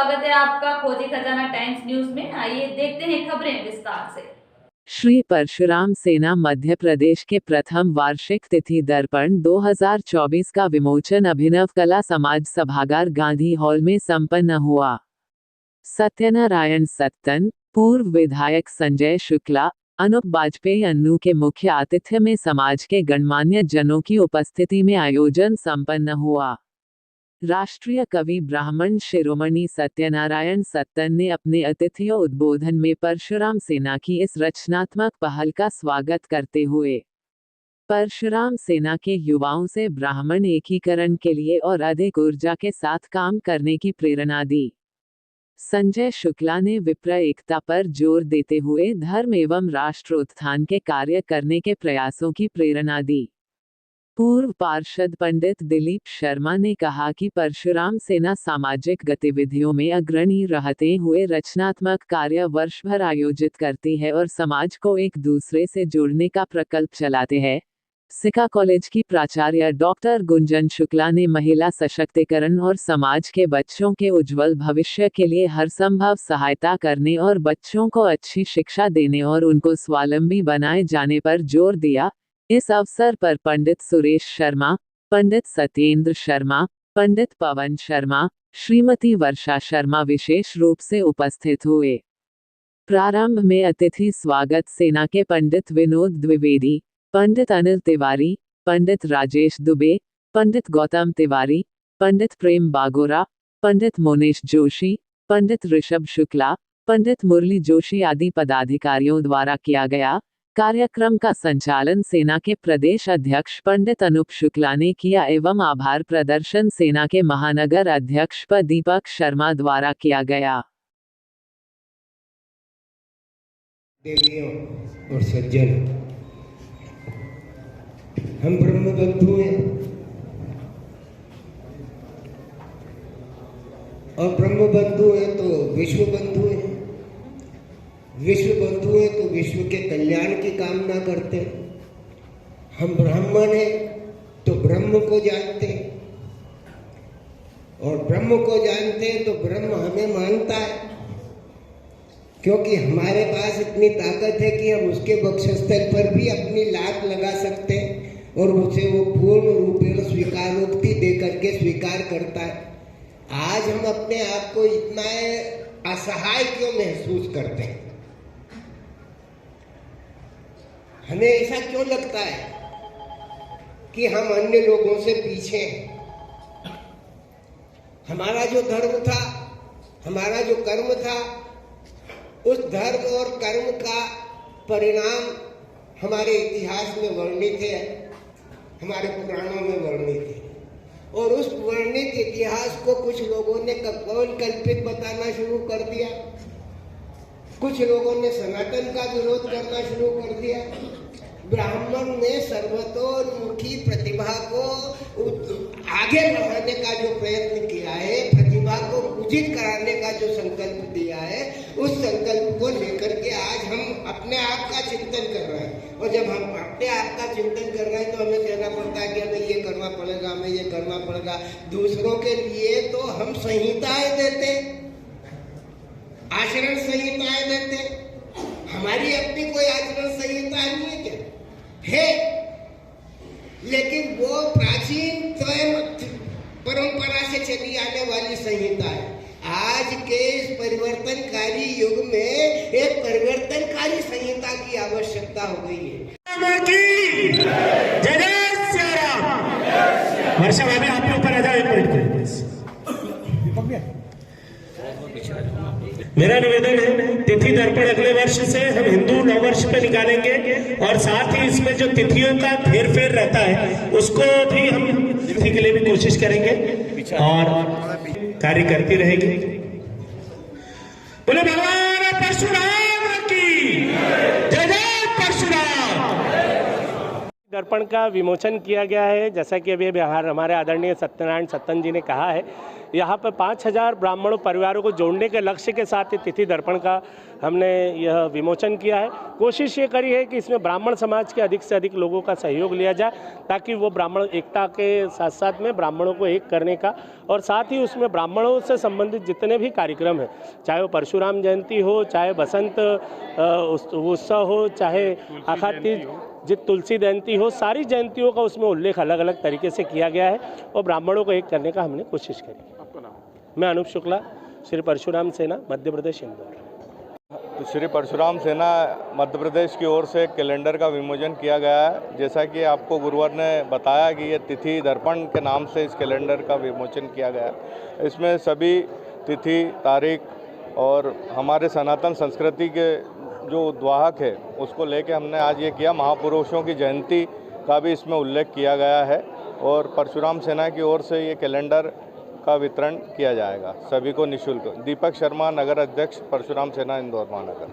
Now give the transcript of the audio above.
स्वागत है आपका खोजी खजाना टाइम्स न्यूज में। आइए देखते हैं खबरें विस्तार से। श्री परशुराम सेना मध्य प्रदेश के प्रथम वार्षिक तिथि दर्पण 2024 का विमोचन अभिनव कला समाज सभागार गांधी हॉल में संपन्न हुआ। सत्यनारायण सत्तन, पूर्व विधायक संजय शुक्ला, अनुप बाजपेयी अन्नू के मुख्य आतिथ्य में समाज के गणमान्य जनों की उपस्थिति में आयोजन संपन्न हुआ। राष्ट्रीय कवि ब्राह्मण शिरोमणि सत्यनारायण सत्तन ने अपने अतिथि उद्बोधन में परशुराम सेना की इस रचनात्मक पहल का स्वागत करते हुए परशुराम सेना के युवाओं से ब्राह्मण एकीकरण के लिए और अधिक ऊर्जा के साथ काम करने की प्रेरणा दी। संजय शुक्ला ने विप्र एकता पर जोर देते हुए धर्म एवं राष्ट्र उत्थान के कार्य करने के प्रयासों की प्रेरणा दी। पूर्व पार्षद पंडित दिलीप शर्मा ने कहा कि परशुराम सेना सामाजिक गतिविधियों में अग्रणी रहते हुए रचनात्मक कार्य वर्ष भर आयोजित करती है और समाज को एक दूसरे से जोड़ने का प्रकल्प चलाते हैं। सिका कॉलेज की प्राचार्य डॉक्टर गुंजन शुक्ला ने महिला सशक्तिकरण और समाज के बच्चों के उज्जवल भविष्य के लिए हर संभव सहायता करने और बच्चों को अच्छी शिक्षा देने और उनको स्वावलंबी बनाए जाने पर जोर दिया। इस अवसर पर पंडित सुरेश शर्मा, पंडित सत्येंद्र शर्मा, पंडित पवन शर्मा, श्रीमती वर्षा शर्मा विशेष रूप से उपस्थित हुए। प्रारंभ में अतिथि स्वागत सेना के पंडित विनोद द्विवेदी, पंडित अनिल तिवारी, पंडित राजेश दुबे, पंडित गौतम तिवारी, पंडित प्रेम बागोरा, पंडित मोनेश जोशी, पंडित ऋषभ शुक्ला, पंडित मुरली जोशी आदि पदाधिकारियों द्वारा किया गया। कार्यक्रम का संचालन सेना के प्रदेश अध्यक्ष पंडित अनूप शुक्ला ने किया एवं आभार प्रदर्शन सेना के महानगर अध्यक्ष दीपक शर्मा द्वारा किया गया। देवियों और सज्जन, हम ब्रह्म बंधु हैं और ब्रह्म बंधु हैं तो विश्व बंधु हैं। विश्व बंधु हैं तो विश्व के कल्याण की कामना करते हैं। हम ब्राह्मण हैं तो ब्रह्म को जानते हैं और ब्रह्म को जानते हैं तो ब्रह्म हमें मानता है, क्योंकि हमारे पास इतनी ताकत है कि हम उसके वक्षस्थल पर भी अपनी लात लगा सकते हैं और उसे वो पूर्ण रूपेण स्वीकारोक्ति दे करके स्वीकार करता है। आज हम अपने आप को इतना असहाय क्यों महसूस करते हैं? हमें ऐसा क्यों लगता है कि हम अन्य लोगों से पीछे हैं? हमारा जो धर्म था, हमारा जो कर्म था, उस धर्म और कर्म का परिणाम हमारे इतिहास में वर्णित है, हमारे पुराणों में वर्णित है। और उस वर्णित इतिहास को कुछ लोगों ने कपोल कल्पित बताना शुरू कर दिया, कुछ लोगों ने सनातन का विरोध करना शुरू कर दिया। ब्राह्मण ने सर्वतोन्मुखी प्रतिभा को आगे बढ़ाने का जो प्रयत्न किया है, प्रतिभा को उचित कराने का जो संकल्प दिया है, उस संकल्प को लेकर के आज हम अपने आप का चिंतन कर रहे हैं। और जब हम अपने आप का चिंतन कर रहे हैं तो हमें कहना पड़ता है कि हमें ये करना पड़ेगा, हमें ये करना पड़ेगा। दूसरों के लिए तो हम संहिताएं देते, आचरण संहिताएं देते। हमारी अपनी कोई आचरण संहिता नहीं है क्या? है, लेकिन वो प्राचीन परंपरा से चली आने वाली संहिता है। आज के इस परिवर्तनकारी युग में एक परिवर्तनकारी संहिता की आवश्यकता हो गई है। जय श्री राम। वर्षा भाभी आपके ऊपर आ जाओ, एक मिनट। मेरा निवेदन है, तिथि दर्पण अगले वर्ष से हम हिंदू नववर्ष पे निकालेंगे और साथ ही इसमें जो तिथियों का फेर फेर रहता है उसको भी हम तिथि के लिए भी कोशिश करेंगे और कार्य करती रहेगी। बोले भगवान परशुराम की जय। जय परशुराम। दर्पण का विमोचन किया गया है। जैसा कि अभी बिहार हमारे आदरणीय सत्यनारायण सत्तन जी ने कहा है, यहाँ पर 5000 ब्राह्मणों परिवारों को जोड़ने के लक्ष्य के साथ ये तिथि दर्पण का हमने यह विमोचन किया है। कोशिश ये करी है कि इसमें ब्राह्मण समाज के अधिक से अधिक लोगों का सहयोग लिया जाए, ताकि वो ब्राह्मण एकता के साथ साथ में ब्राह्मणों को एक करने का, और साथ ही उसमें ब्राह्मणों से संबंधित जितने भी कार्यक्रम हैं, चाहे वो परशुराम जयंती हो, चाहे बसंत उत्सव हो, चाहे आखाड़ तीज, जित तुलसी जयंती हो, सारी जयंतियों का उसमें उल्लेख अलग अलग तरीके से किया गया है और ब्राह्मणों को एक करने का हमने कोशिश करी। आपका नाम? मैं अनूप शुक्ला, श्री परशुराम सेना, मध्य प्रदेश, इंदौर। तो श्री परशुराम सेना मध्य प्रदेश की ओर से कैलेंडर का विमोचन किया गया है। जैसा कि आपको गुरुवर ने बताया कि ये तिथि दर्पण के नाम से इस कैलेंडर का विमोचन किया गया है। इसमें सभी तिथि, तारीख और हमारे सनातन संस्कृति के जो उद्वाहक है उसको लेके हमने आज ये किया। महापुरुषों की जयंती का भी इसमें उल्लेख किया गया है और परशुराम सेना की ओर से ये कैलेंडर का वितरण किया जाएगा सभी को निःशुल्क। दीपक शर्मा, नगर अध्यक्ष, परशुराम सेना, इंदौर महानगर।